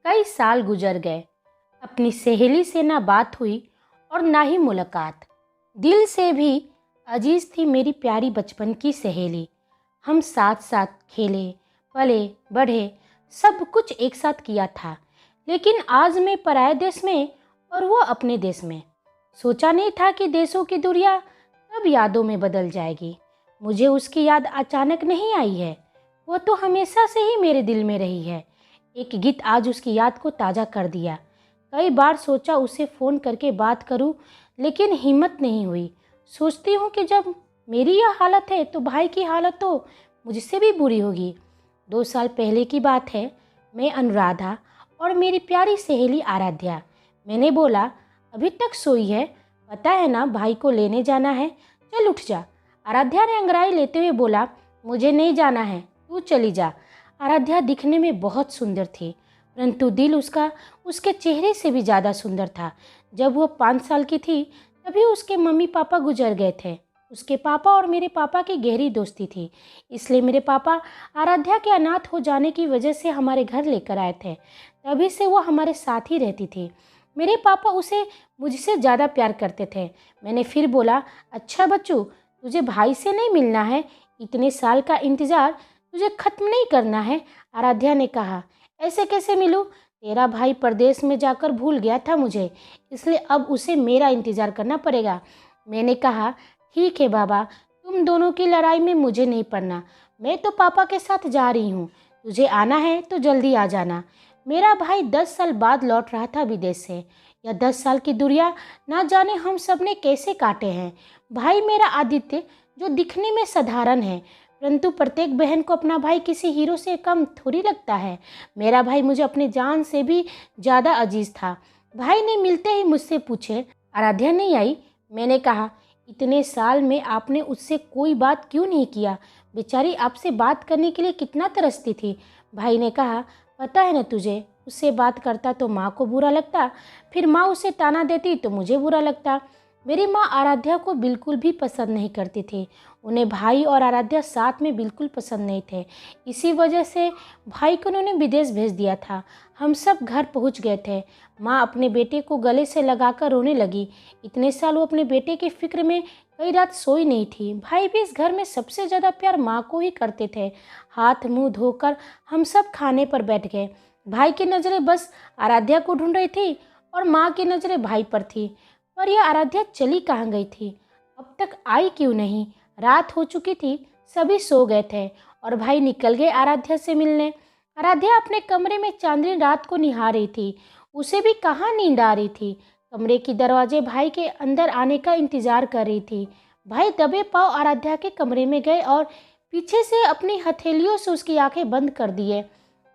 कई साल गुजर गए। अपनी सहेली से ना बात हुई और ना ही मुलाकात। दिल से भी अजीज थी मेरी प्यारी बचपन की सहेली। हम साथ साथ खेले, पले, बढ़े, सब कुछ एक साथ किया था। लेकिन आज मैं पराये देश में और वो अपने देश में। सोचा नहीं था कि देशों की दूरियां कब यादों में बदल जाएगी। मुझे उसकी याद अचानक नहीं आई है, वो तो हमेशा से ही मेरे दिल में रही है। एक गीत आज उसकी याद को ताज़ा कर दिया। कई बार सोचा उसे फ़ोन करके बात करूं, लेकिन हिम्मत नहीं हुई। सोचती हूँ कि जब मेरी यह हालत है तो भाई की हालत तो मुझसे भी बुरी होगी। 2 साल पहले की बात है। मैं अनुराधा और मेरी प्यारी सहेली आराध्या। मैंने बोला, अभी तक सोई है? पता है ना, भाई को लेने जाना है, चल उठ जा। आराध्या ने अंगड़ाई लेते हुए बोला, मुझे नहीं जाना है, तू चली जा। आराध्या दिखने में बहुत सुंदर थी, परंतु दिल उसका उसके चेहरे से भी ज़्यादा सुंदर था। जब वो 5 साल की थी तभी उसके मम्मी पापा गुजर गए थे। उसके पापा और मेरे पापा की गहरी दोस्ती थी, इसलिए मेरे पापा आराध्या के अनाथ हो जाने की वजह से हमारे घर लेकर आए थे। तभी से वो हमारे साथ ही रहती थी। मेरे पापा उसे मुझसे ज़्यादा प्यार करते थे। मैंने फिर बोला, अच्छा बच्चू, तुझे भाई से नहीं मिलना है? इतने साल का इंतज़ार तुझे ख़त्म नहीं करना है? आराध्या ने कहा, ऐसे कैसे मिलूँ? तेरा भाई परदेश में जाकर भूल गया था मुझे, इसलिए अब उसे मेरा इंतज़ार करना पड़ेगा। मैंने कहा, ठीक है बाबा, तुम दोनों की लड़ाई में मुझे नहीं पड़ना। मैं तो पापा के साथ जा रही हूँ, तुझे आना है तो जल्दी आ जाना। मेरा भाई 10 साल बाद लौट रहा था विदेश से। यह 10 साल की दूरियां ना जाने हम सब ने कैसे काटे हैं। भाई मेरा आदित्य, जो दिखने में साधारण है, परंतु प्रत्येक बहन को अपना भाई किसी हीरो से कम थोड़ी लगता है। मेरा भाई मुझे अपनी जान से भी ज़्यादा अजीज था। भाई ने मिलते ही मुझसे पूछे, आराध्या नहीं आई? मैंने कहा, इतने साल में आपने उससे कोई बात क्यों नहीं किया? बेचारी आपसे बात करने के लिए कितना तरसती थी। भाई ने कहा, पता है ना तुझे, उससे बात करता तो माँ को बुरा लगता, फिर माँ उसे ताना देती तो मुझे बुरा लगता। मेरी माँ आराध्या को बिल्कुल भी पसंद नहीं करती थी। उन्हें भाई और आराध्या साथ में बिल्कुल पसंद नहीं थे। इसी वजह से भाई को उन्होंने विदेश भेज दिया था। हम सब घर पहुंच गए थे। माँ अपने बेटे को गले से लगाकर रोने लगी। इतने साल वो अपने बेटे की फिक्र में कई रात सोई नहीं थी। भाई भी इस घर में सबसे ज़्यादा प्यार माँ को ही करते थे। हाथ मुंह धोकर हम सब खाने पर बैठ गए। भाई की नज़रें बस आराध्या को ढूंढ रही थी और माँ की नज़रें भाई पर थी। पर यह आराध्या चली कहाँ गई थी? अब तक आई क्यों नहीं? रात हो चुकी थी, सभी सो गए थे और भाई निकल गए आराध्या से मिलने। आराध्या अपने कमरे में चांदनी रात को निहार रही थी। उसे भी कहाँ नींद आ रही थी। कमरे की दरवाजे भाई के अंदर आने का इंतजार कर रही थी। भाई दबे पांव आराध्या के कमरे में गए और पीछे से अपनी हथेलियों से उसकी आंखें बंद कर दिए।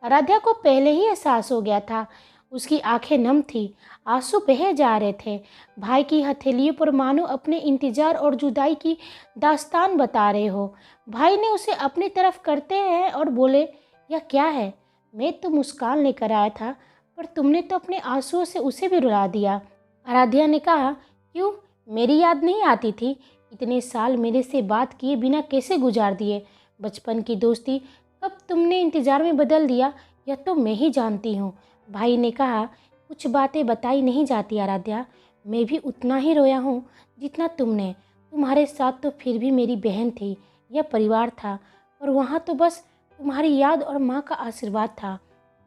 आराध्या को पहले ही एहसास हो गया था। उसकी आंखें नम थी, आंसू बहे जा रहे थे। भाई की हथेलियों पर मानो अपने इंतजार और जुदाई की दास्तान बता रहे हो। भाई ने उसे अपनी तरफ करते हैं और बोले, यह क्या है? मैं तो मुस्कान लेकर आया था, पर तुमने तो अपने आंसुओं से उसे भी रुला दिया। आराध्या ने कहा, क्यों, मेरी याद नहीं आती थी? इतने साल मेरे से बात किए बिना कैसे गुजार दिए? बचपन की दोस्ती कब तुमने इंतजार में बदल दिया, यह तो मैं ही जानती हूँ। भाई ने कहा, कुछ बातें बताई नहीं जाती आराध्या, मैं भी उतना ही रोया हूँ जितना तुमने। तुम्हारे साथ तो फिर भी मेरी बहन थी, यह परिवार था, और वहाँ तो बस तुम्हारी याद और माँ का आशीर्वाद था।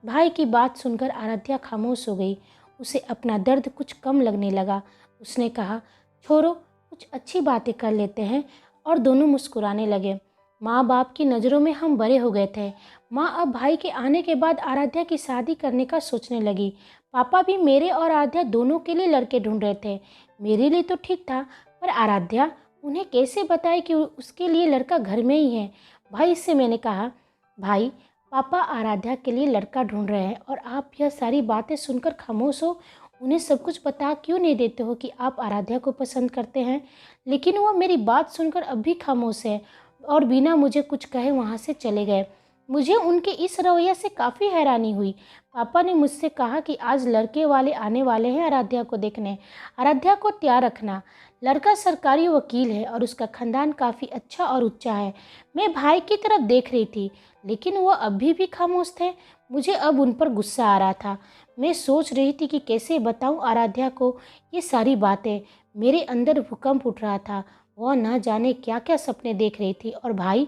भाई की बात सुनकर आराध्या खामोश हो गई। उसे अपना दर्द कुछ कम लगने लगा। उसने कहा, छोड़ो, कुछ अच्छी बातें कर लेते हैं, और दोनों मुस्कुराने लगे। माँ बाप की नज़रों में हम बड़े हो गए थे। माँ अब भाई के आने के बाद आराध्या की शादी करने का सोचने लगी। पापा भी मेरे और आराध्या दोनों के लिए लड़के ढूंढ रहे थे। मेरे लिए तो ठीक था, पर आराध्या, उन्हें कैसे बताए कि उसके लिए लड़का घर में ही है? भाई से मैंने कहा, भाई, पापा आराध्या के लिए लड़का ढूंढ रहे हैं और आप यह सारी बातें सुनकर खामोश हो। उन्हें सब कुछ बता क्यों नहीं देते हो कि आप आराध्या को पसंद करते हैं? लेकिन वो मेरी बात सुनकर अब भी खामोश है और बिना मुझे कुछ कहे वहाँ से चले गए। मुझे उनके इस रवैया से काफ़ी हैरानी हुई। पापा ने मुझसे कहा कि आज लड़के वाले आने वाले हैं आराध्या को देखने। आराध्या को तैयार रखना। लड़का सरकारी वकील है और उसका खानदान काफ़ी अच्छा और ऊंचा है। मैं भाई की तरफ देख रही थी, लेकिन वो अभी भी खामोश थे। मुझे अब उन पर गुस्सा आ रहा था। मैं सोच रही थी कि कैसे बताऊं आराध्या को ये सारी बातें। मेरे अंदर भूकंप उठ रहा था। वह न जाने क्या क्या सपने देख रही थी। और भाई,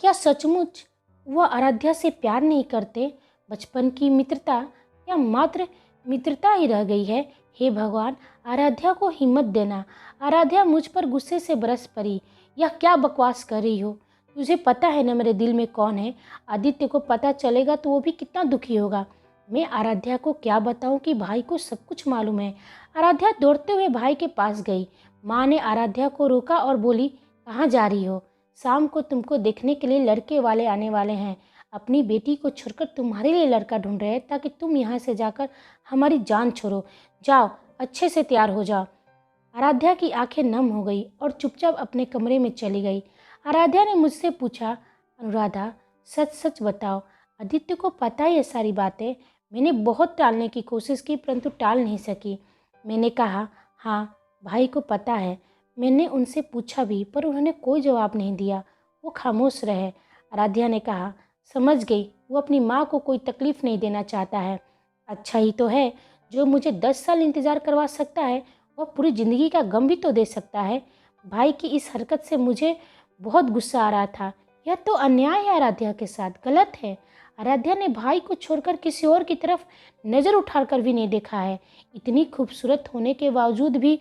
क्या सचमुच वह आराध्या से प्यार नहीं करते? बचपन की मित्रता या मात्र मित्रता ही रह गई है? हे भगवान, आराध्या को हिम्मत देना। आराध्या मुझ पर गुस्से से बरस पड़ी। यह क्या बकवास कर रही हो? तुझे पता है ना मेरे दिल में कौन है? आदित्य को पता चलेगा तो वो भी कितना दुखी होगा। मैं आराध्या को क्या बताऊं कि भाई को सब कुछ मालूम है। आराध्या दौड़ते हुए भाई के पास गई। माँ ने आराध्या को रोका और बोली, कहाँ जा रही हो? शाम को तुमको देखने के लिए लड़के वाले आने वाले हैं। अपनी बेटी को छोड़कर तुम्हारे लिए लड़का ढूंढ रहे हैं ताकि तुम यहाँ से जाकर हमारी जान छोड़ो। जाओ, अच्छे से तैयार हो जाओ। आराध्या की आंखें नम हो गई और चुपचाप अपने कमरे में चली गई। आराध्या ने मुझसे पूछा, अनुराधा, सच सच बताओ, आदित्य को पता है ये सारी बातें? मैंने बहुत टालने की कोशिश की परंतु टाल नहीं सकी। मैंने कहा, हाँ, भाई को पता है। मैंने उनसे पूछा भी पर उन्होंने कोई जवाब नहीं दिया। वो खामोश रहे। आराध्या ने कहा, समझ गई, वो अपनी माँ को कोई तकलीफ नहीं देना चाहता है। अच्छा ही तो है। जो मुझे 10 साल इंतज़ार करवा सकता है वह पूरी ज़िंदगी का गम भी तो दे सकता है। भाई की इस हरकत से मुझे बहुत गुस्सा आ रहा था। यह तो अन्याय है आराध्या के साथ, गलत है। आराध्या ने भाई को छोड़कर किसी और की तरफ नज़र उठाकर भी नहीं देखा है। इतनी खूबसूरत होने के बावजूद भी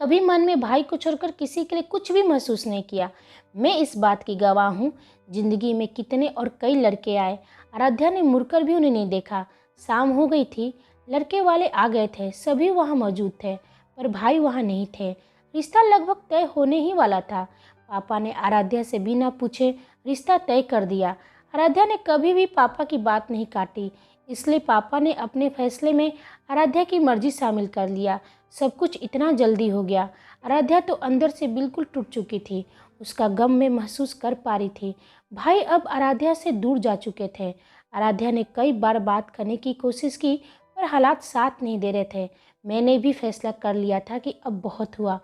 कभी मन में भाई को छोड़कर किसी के लिए कुछ भी महसूस नहीं किया। मैं इस बात की गवाह हूँ। जिंदगी में कितने और कई लड़के आए, आराध्या ने मुड़कर भी उन्हें नहीं देखा। शाम हो गई थी, लड़के वाले आ गए थे, सभी वहाँ मौजूद थे, पर भाई वहाँ नहीं थे। रिश्ता लगभग तय होने ही वाला था। पापा ने आराध्या से बिना पूछे रिश्ता तय कर दिया। आराध्या ने कभी भी पापा की बात नहीं काटी, इसलिए पापा ने अपने फैसले में आराध्या की मर्जी शामिल कर लिया। सब कुछ इतना जल्दी हो गया। आराध्या तो अंदर से बिल्कुल टूट चुकी थी। उसका गम मैं महसूस कर पा रही थी। भाई अब आराध्या से दूर जा चुके थे। आराध्या ने कई बार बात करने की कोशिश की पर हालात साथ नहीं दे रहे थे। मैंने भी फैसला कर लिया था कि अब बहुत हुआ।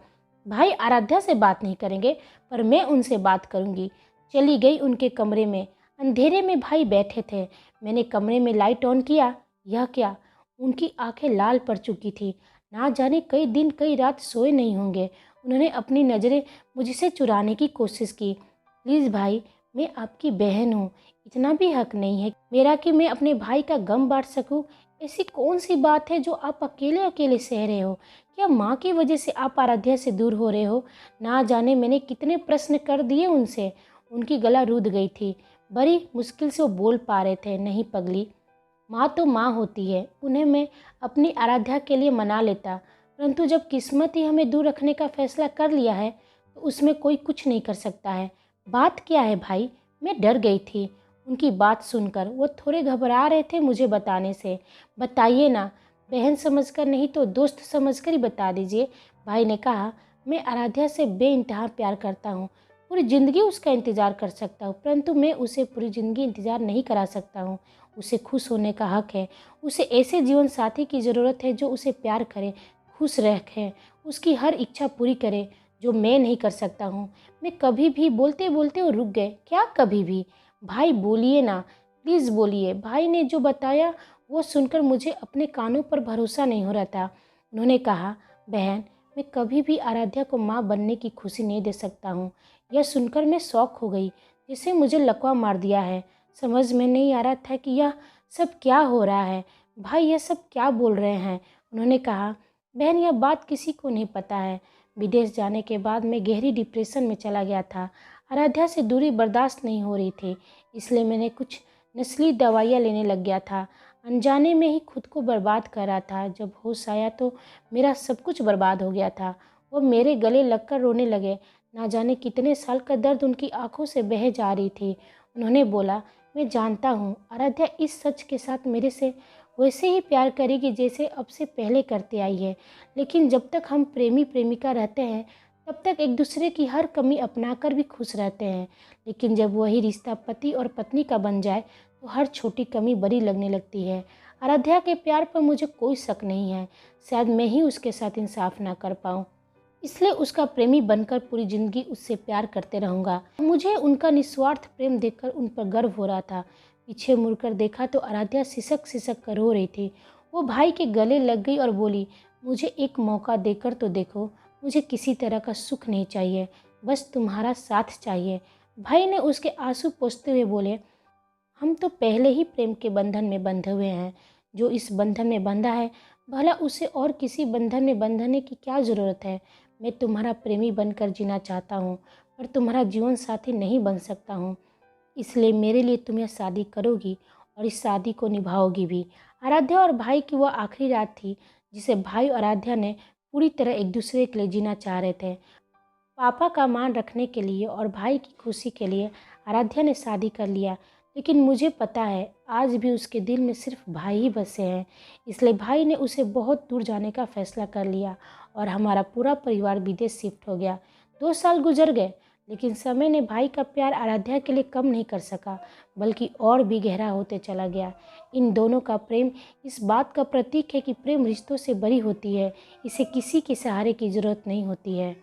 भाई आराध्या से बात नहीं करेंगे पर मैं उनसे बात करूंगी। चली गई उनके कमरे में। अंधेरे में भाई बैठे थे। मैंने कमरे में लाइट ऑन किया। यह क्या? उनकी आंखें लाल पड़ चुकी थी। ना जाने कई दिन कई रात सोए नहीं होंगे। उन्होंने अपनी नज़रें मुझसे चुराने की कोशिश की। प्लीज़ भाई, मैं आपकी बहन हूँ। इतना भी हक नहीं है मेरा कि मैं अपने भाई का गम बांट सकूँ। ऐसी कौन सी बात है जो आप अकेले अकेले सह रहे हो? क्या माँ की वजह से आप आराध्या से दूर हो रहे हो? ना जाने मैंने कितने प्रश्न कर दिए उनसे। उनकी गला रूंध गई थी। बड़ी मुश्किल से वो बोल पा रहे थे, नहीं पगली, माँ तो माँ होती है, उन्हें मैं अपनी आराध्या के लिए मना लेता, परंतु जब किस्मत ही हमें दूर रखने का फैसला कर लिया है तो उसमें कोई कुछ नहीं कर सकता है। बात क्या है भाई? मैं डर गई थी उनकी बात सुनकर। वो थोड़े घबरा रहे थे मुझे बताने से। बताइए ना, बहन समझकर नहीं तो दोस्त समझकर ही बता दीजिए। भाई ने कहा, मैं आराध्या से बेइंतहा प्यार करता हूँ। पूरी ज़िंदगी उसका इंतज़ार कर सकता हूँ, परंतु मैं उसे पूरी ज़िंदगी इंतज़ार नहीं करा सकता हूँ। उसे खुश होने का हक है। उसे ऐसे जीवन साथी की ज़रूरत है जो उसे प्यार करे, खुश रखे, उसकी हर इच्छा पूरी करे, जो मैं नहीं कर सकता हूँ। मैं कभी भी बोलते बोलते वो रुक गए। क्या कभी भी? भाई बोलिए ना, प्लीज़ बोलिए। भाई ने जो बताया वो सुनकर मुझे अपने कानों पर भरोसा नहीं हो रहा था। उन्होंने कहा, बहन, मैं कभी भी आराध्या को माँ बनने की खुशी नहीं दे सकता हूँ। यह सुनकर मैं शौक हो गई, जैसे मुझे लकवा मार दिया है। समझ में नहीं आ रहा था कि यह सब क्या हो रहा है। भाई यह सब क्या बोल रहे हैं? उन्होंने कहा, बहन, यह बात किसी को नहीं पता है। विदेश जाने के बाद मैं गहरी डिप्रेशन में चला गया था। आराध्या से दूरी बर्दाश्त नहीं हो रही थी, इसलिए मैंने कुछ नस्ली दवाइयाँ लेने लग गया था। अनजाने में ही खुद को बर्बाद कर रहा था। जब होश आया तो मेरा सब कुछ बर्बाद हो गया था। वो मेरे गले लगकर रोने लगे। ना जाने कितने साल का दर्द उनकी आंखों से बह जा रही थी। उन्होंने बोला, मैं जानता हूँ आराध्या इस सच के साथ मेरे से वैसे ही प्यार करेगी जैसे अब से पहले करते आई है, लेकिन जब तक हम प्रेमी प्रेमिका रहते हैं तब तक एक दूसरे की हर कमी अपनाकर भी खुश रहते हैं। लेकिन जब वही रिश्ता पति और पत्नी का बन जाए तो हर छोटी कमी बड़ी लगने लगती है। आराध्या के प्यार पर मुझे कोई शक नहीं है। शायद मैं ही उसके साथ इंसाफ ना कर पाऊँ, इसलिए उसका प्रेमी बनकर पूरी ज़िंदगी उससे प्यार करते रहूँगा। मुझे उनका निस्वार्थ प्रेम देखकर उन पर गर्व हो रहा था। पीछे मुड़कर देखा तो आराध्या सिसक सिसक कर रो रही थी। वो भाई के गले लग गई और बोली, मुझे एक मौका देकर तो देखो, मुझे किसी तरह का सुख नहीं चाहिए, बस तुम्हारा साथ चाहिए। भाई ने उसके आंसू पोंछते हुए बोले, हम तो पहले ही प्रेम के बंधन में बंधे हुए हैं। जो इस बंधन में बंधा है, भला उसे और किसी बंधन में बंधने की क्या ज़रूरत है। मैं तुम्हारा प्रेमी बनकर जीना चाहता हूँ, पर तुम्हारा जीवन साथी नहीं बन सकता हूँ। इसलिए मेरे लिए तुम यह शादी करोगी और इस शादी को निभाओगी भी। आराध्या और भाई की वह आखिरी रात थी जिसे भाई और आराध्या ने पूरी तरह एक दूसरे के लिए जीना चाह रहे थे। पापा का मान रखने के लिए और भाई की खुशी के लिए आराध्या ने शादी कर लिया, लेकिन मुझे पता है आज भी उसके दिल में सिर्फ भाई ही बसे हैं। इसलिए भाई ने उसे बहुत दूर जाने का फैसला कर लिया और हमारा पूरा परिवार विदेश शिफ्ट हो गया। 2 साल गुजर गए, लेकिन समय ने भाई का प्यार आराध्या के लिए कम नहीं कर सका, बल्कि और भी गहरा होते चला गया। इन दोनों का प्रेम इस बात का प्रतीक है कि प्रेम रिश्तों से बड़ी होती है, इसे किसी के सहारे की ज़रूरत नहीं होती है।